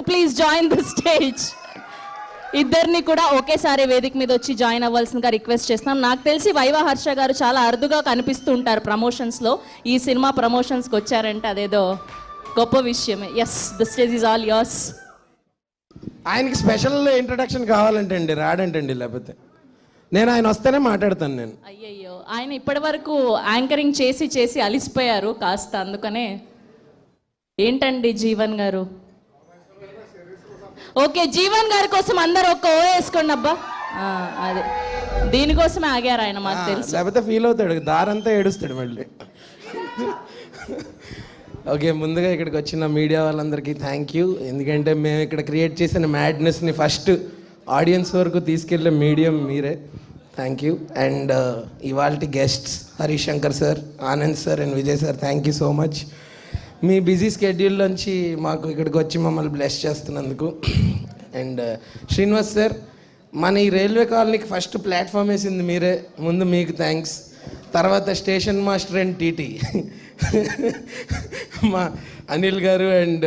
To please join the stage. ఇద్దరిని కూడా ఒకేసారి వేదిక మీద వచ్చి జాయిన్ అవ్వాల్సిందిగా రిక్వెస్ట్ చేస్తున్నాం. నాకు తెలిసి వైవా హర్ష గారు చాలా అరుదుగా కనిపిస్తూ ఉంటారు ప్రమోషన్స్లో. ఈ సినిమా ప్రమోషన్స్కి వచ్చారంటే అదేదో గొప్ప విషయమే. Yes, the stage is all yours. ఆయనకి స్పెషల్ ఇంట్రడక్షన్ కావాలంటే అండి, రాడంటండి, లేకపోతే నేను ఆయన వస్తేనే మాట్లాడతాను నేను. అయ్యయ్యో, ఆయన ఇప్పటి వరకు యాంకరింగ్ చేసి చేసి అలిసిపోయారు కాస్త, అందుకనే. ఏంటండి జీవన్ గారు? ఓకే, జీవన్ గారి కోసం అందరు ఒక్క ఓ వేసుకోండి అబ్బా. అదే దీనికోసమే ఆగారు ఆయన, మాకు తెలుసు. లేకపోతే ఫీల్ అవుతాడు, దారంతా ఏడుస్తాడు మళ్ళీ. ఓకే, ముందుగా ఇక్కడికి వచ్చిన మీడియా వాళ్ళందరికీ థ్యాంక్ యూ. ఎందుకంటే మేము ఇక్కడ క్రియేట్ చేసిన మ్యాడ్నెస్ని ఫస్ట్ ఆడియన్స్ వరకు తీసుకెళ్ళే మీడియం మీరే. Thank you. అండ్ ఇవాల్టి guests Harish Shankar sir, Anand sir and Vijay sir, thank you so much. Me busy schedule నుంచి మాకు ఇక్కడికి వచ్చి మమ్మల్ని బ్లెస్ చేస్తున్నందుకు. అండ్ శ్రీనివాస్ సార్, మన ఈ రైల్వే కాలనీకి ఫస్ట్ ప్లాట్ఫామ్ వేసింది మీరే, ముందు మీకు థ్యాంక్స్. తర్వాత స్టేషన్ మాస్టర్ అండ్ టీటీ మా అనిల్ గారు అండ్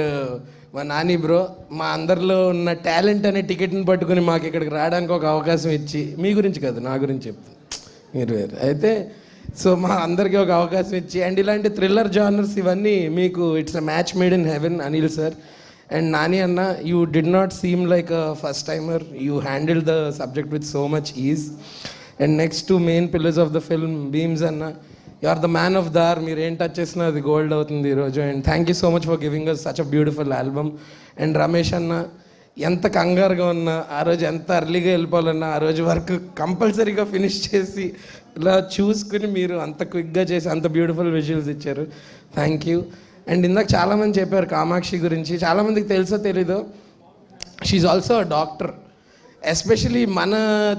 మా నాని బ్రో, మా అందరిలో ఉన్న టాలెంట్ అనే టికెట్ని పట్టుకుని మాకు ఇక్కడికి రావడానికి ఒక అవకాశం ఇచ్చి, మీ గురించి కాదు నా గురించి చెప్తాను, మీరు వేరు అయితే, సో మా అందరికీ ఒక అవకాశం ఇచ్చి, అండ్ ఇలాంటి థ్రిల్లర్ జానర్స్ ఇవన్నీ మీకు it's a match made in heaven. Anil sir and Nani అన్న, you did not seem like a first timer, you handle the subject with so much ease. And next to main pillars of the film Bheems అన్న, you are the man of the hour, మీరు ఏం touch చేసినా అది gold అవుతుంది ఈరోజు. And thank you so much for giving us such a beautiful album. And Ramesh అన్న, ఎంత కంగారుగా ఉన్నా, ఆ రోజు ఎంత అర్లీగా వెళ్ళిపోవాలన్నా, ఆ రోజు వర్క్ కంపల్సరీగా ఫినిష్ చేసి ఇలా చూసుకుని మీరు అంత క్విక్గా చేసి అంత బ్యూటిఫుల్ విజువల్స్ ఇచ్చారు. Thank you. అండ్ ఇందాక చాలామంది చెప్పారు కామాక్షి గురించి, చాలామందికి తెలుసో తెలీదో, she also a doctor. Especially మన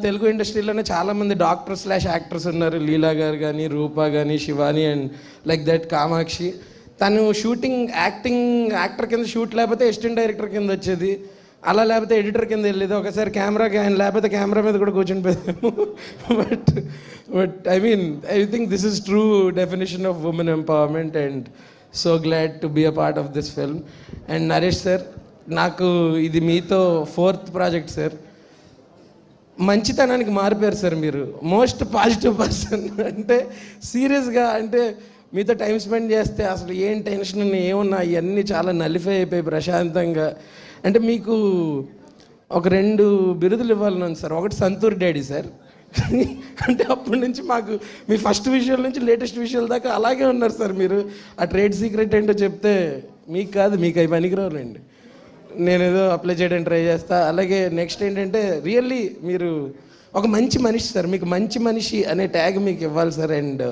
తెలుగు ఇండస్ట్రీలోనే చాలామంది డాక్టర్ / యాక్టర్స్ ఉన్నారు. లీలా గారు కానీ, రూపా కానీ, Shivani and like that Kamakshi. తను షూటింగ్ యాక్టర్ కింద షూట్ లేకపోతే అసిస్టెంట్ డైరెక్టర్ కింద వచ్చేది, అలా లేకపోతే ఎడిటర్ కింద వెళ్ళేది, ఒకసారి కెమెరాకి ఆయన లేకపోతే కెమెరా మీద కూడా కూర్చొని పోయాము. But I think this is true definition of women empowerment and so glad to be a part of this film. And Naresh sir, నాకు ఇది మీతో 4th ప్రాజెక్ట్ సార్. మంచితనానికి మారిపోయారు సార్ మీరు, మోస్ట్ పాజిటివ్ పర్సన్. అంటే సీరియస్గా, అంటే మీతో టైం స్పెండ్ చేస్తే అసలు ఏం టెన్షన్ ఏమున్నా ఇవన్నీ చాలా నలిఫై అయిపోయి ప్రశాంతంగా. అంటే మీకు ఒక 2 బిరుదులు ఇవ్వాలని సార్. ఒకటి సంతూర్ డాడీ సార్, అంటే అప్పటి నుంచి మాకు మీ ఫస్ట్ విషయాల నుంచి లేటెస్ట్ విషయాల దాకా అలాగే ఉన్నారు సార్ మీరు. ఆ ట్రేడ్ సీక్రెట్ ఏంటో చెప్తే మీకు కాదు, మీకు అవి పనికిరావులేండి, నేను ఏదో అప్లై చేయడానికి ట్రై చేస్తా. అలాగే నెక్స్ట్ ఏంటంటే రియల్లీ మీరు ఒక మంచి మనిషి సార్, మీకు మంచి మనిషి అనే ట్యాగ్ మీకు ఇవ్వాలి sir. And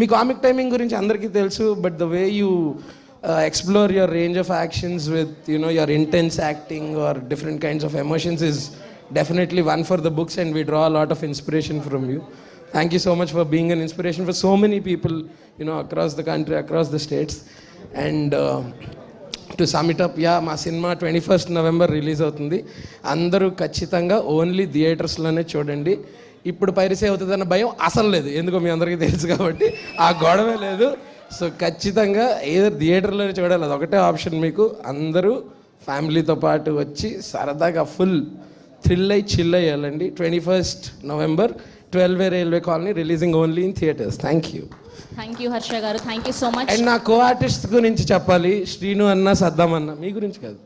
me comic timing గురించి అందరికీ తెలుసు, but the way you explore your range of actions with, you know, your intense acting or different kinds of emotions is definitely one for the books, and we draw a lot of inspiration from you. Thank you so much for being an inspiration for so many people, you know, across the country, across the states. And to sum it up, yeah, మా cinema 21st November release అవుతుంది. అందరూ ఖచ్చితంగా only థియేటర్స్లోనే చూడండి. ఇప్పుడు piracy అవుతుందన్న భయం అసలు లేదు, ఎందుకో మీ అందరికీ తెలుసు కాబట్టి ఆ గొడవే లేదు. సో ఖచ్చితంగా ఏదో థియేటర్లోనే చూడాలి, అది ఒకటే ఆప్షన్ మీకు. అందరూ ఫ్యామిలీతో పాటు వచ్చి సరదాగా ఫుల్ థ్రిల్ అయ్యి చిల్ అయ్యాలండి. 21st November 12 railway colony, releasing only in theatres. Thank you Harsha garu, thank you so much. And నా కో ఆర్టిస్ట్ గురించి చెప్పాలి, శ్రీను అన్న, సద్దాం అన్న. మీ గురించి కాదు,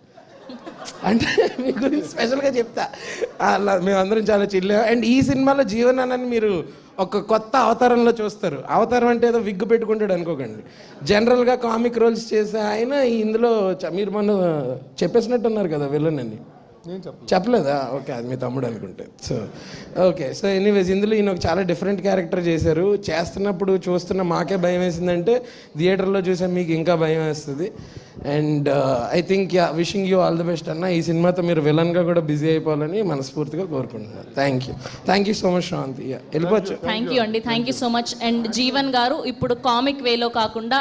అంటే మీ గురించి స్పెషల్గా చెప్తా. అలా మేమందరం చాలా చిల్లా. అండ్ ఈ సినిమాలో జీవన్ అన్నని మీరు ఒక కొత్త అవతారంలో చూస్తారు. అవతారం అంటే ఏదో విగ్గు పెట్టుకుంటాడు అనుకోకండి, జనరల్గా కామిక్ రోల్స్ చేసే ఆయన ఇందులో మీరు మొన్న చెప్పేసినట్టున్నారు కదా విలన్ అని. చెప్పలేదా? ఓకే, అది మీ తమ్ముడు అనుకుంటే. సో ఓకే, సో ఎనీవేస్ ఇందులో ఈయన ఒక చాలా డిఫరెంట్ క్యారెక్టర్ చేశారు. చేస్తున్నప్పుడు చూస్తున్న మాకే భయం వేసిందంటే థియేటర్లో చూసే మీకు ఇంకా భయం వేస్తుంది. And I think wishing you all the best అన్న. ఈ సినిమాతో మీరు విలన్గా కూడా బిజీ అయిపోవాలని మనస్ఫూర్తిగా కోరుకుంటున్నాను. Thank you so much Sravanthi. వెళ్ళిపోవచ్చు. థ్యాంక్ యూ అండి, thank you so much. And Jeevan గారు ఇప్పుడు కామిక్ వేలో కాకుండా